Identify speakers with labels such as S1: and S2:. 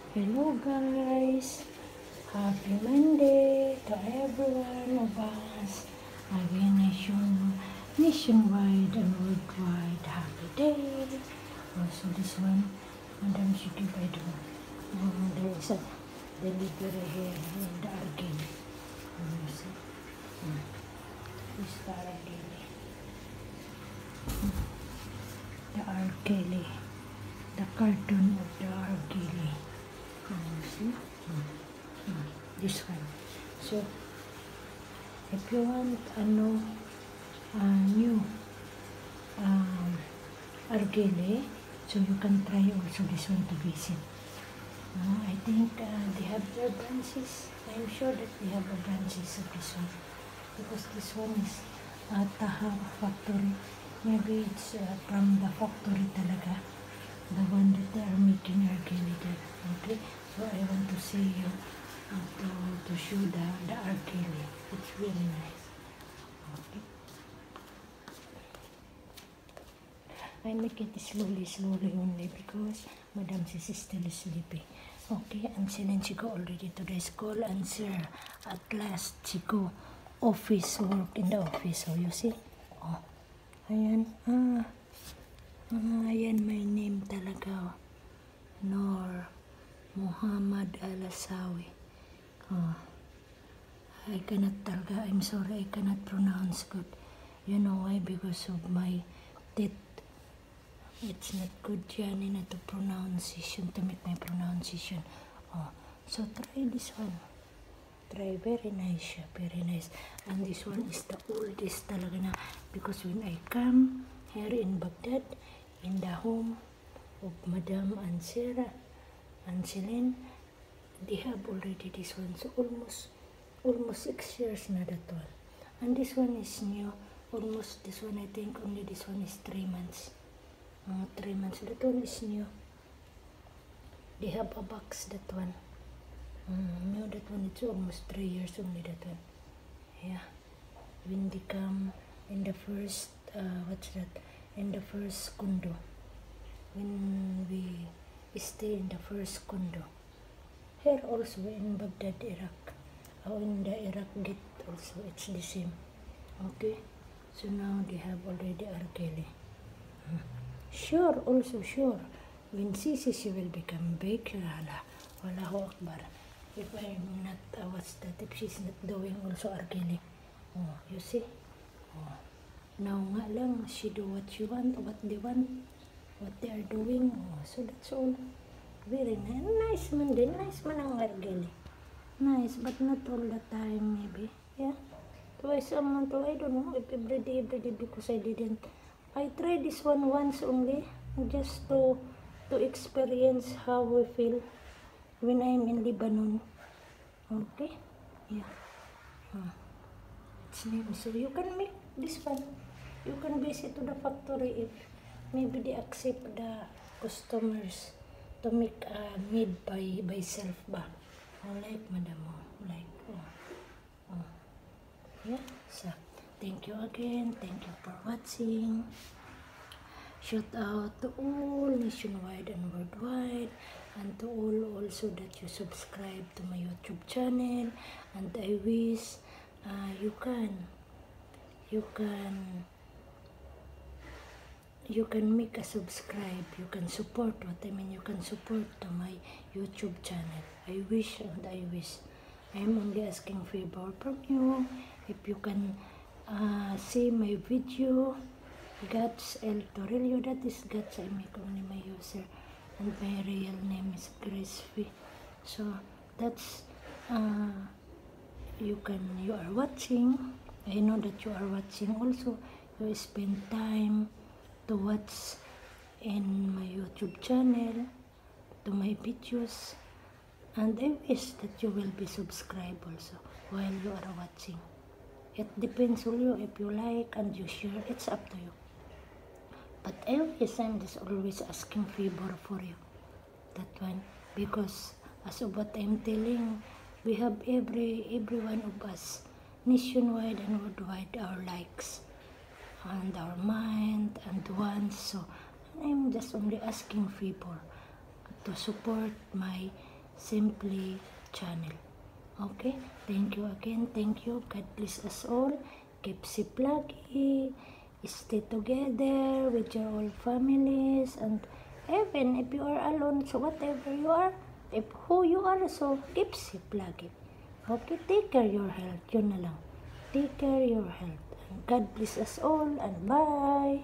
S1: Hello guys, happy Monday to everyone of us. Again, nationwide and worldwide happy day. Also this one, Madam Shiki by there is a delivery here in the Argyle. You see, this is the Argyle. The Argyle, the cartoon of the Argyle. See? This one. So, if you want new Argyle, so you can try also this one to visit. I think they have their branches. I'm sure that they have a branches of this one. Because this one is Taha factory. Maybe it's from the factory talaga. The one that they are making Argyle there. Okay? So I want to see you to show the Argyle. It's really nice. Okay. I make it slowly only because Madam Sis is still sleeping. Okay, and then she go already to the school and sir, at last she go office work in the office. So you see? Oh, ayan. Ayan my name talaga. Noor Muhammad Alasawi. I cannot talaga, I'm sorry, I cannot pronounce good. You know why? Because of my teeth. It's not good yan to pronunciation, to make my pronunciation. So try this one. Try, very nice siya, very nice. And this one is the oldest talaga na, because when I come here in Baghdad, in the home of Madam and Sarah and Celine, they have already this one. So almost 6 years na that one. And this one is new. Almost this one, I think only this one is 3 months. 3 months. That one is new. They have a box, that one. New, that one, it's almost 3 years only, that one. Yeah. When they come in the first, in the first condo. When we stay in the first condo. Here also in Baghdad, Iraq. In the Iraq gate also, it's the same. Okay. So now they have already Argyle. Sure, also sure. When she will become big, Wallahu Akbar. If I'm not, what's that, if she's not doing also Argyle. You see? Now nga lang, she do what she want, what they want, what they are doing. So that's all. Very nice. Nice man din. Nice man ang Argyle. Nice, but not all the time maybe. Yeah. Twice a month, I don't know if every day, because I tried this one once only, just to experience how we feel when I'm in Lebanon. Okay? Yeah. It's name. So you can make this one. You can visit to the factory if maybe they accept the customers to make made by self ba. Like Madam, like yeah. So thank you again. Thank you for watching. Shout out to all nationwide and worldwide, and to all also that you subscribe to my YouTube channel. And I wish you can make a subscribe. You can support you can support to my YouTube channel. I wish. I'm only asking favor from you. If you can see my video, Gats El Torrillo, that is Gats, I make only my user, and my real name is Grace V. So that's you are watching. I know that you are watching also. You spend time to watch in my YouTube channel, to my videos, and I wish that you will be subscribed also while you are watching. It depends on you, if you like and you share, it's up to you. But I'm just always asking favor for you, that one, because as of what I'm telling, we have every one of us, nationwide and worldwide, our likes and our mind and wants. So I'm just only asking favor to support my Simply Channel. Okay, thank you again. Thank you. God bless us all. Keep safe lagi. Stay together with your whole families, and even if you are alone, so whatever you are, if who you are, so keep safe lagi. Okay, take care your health. Yun na lang. Take care your health. And God bless us all, and bye.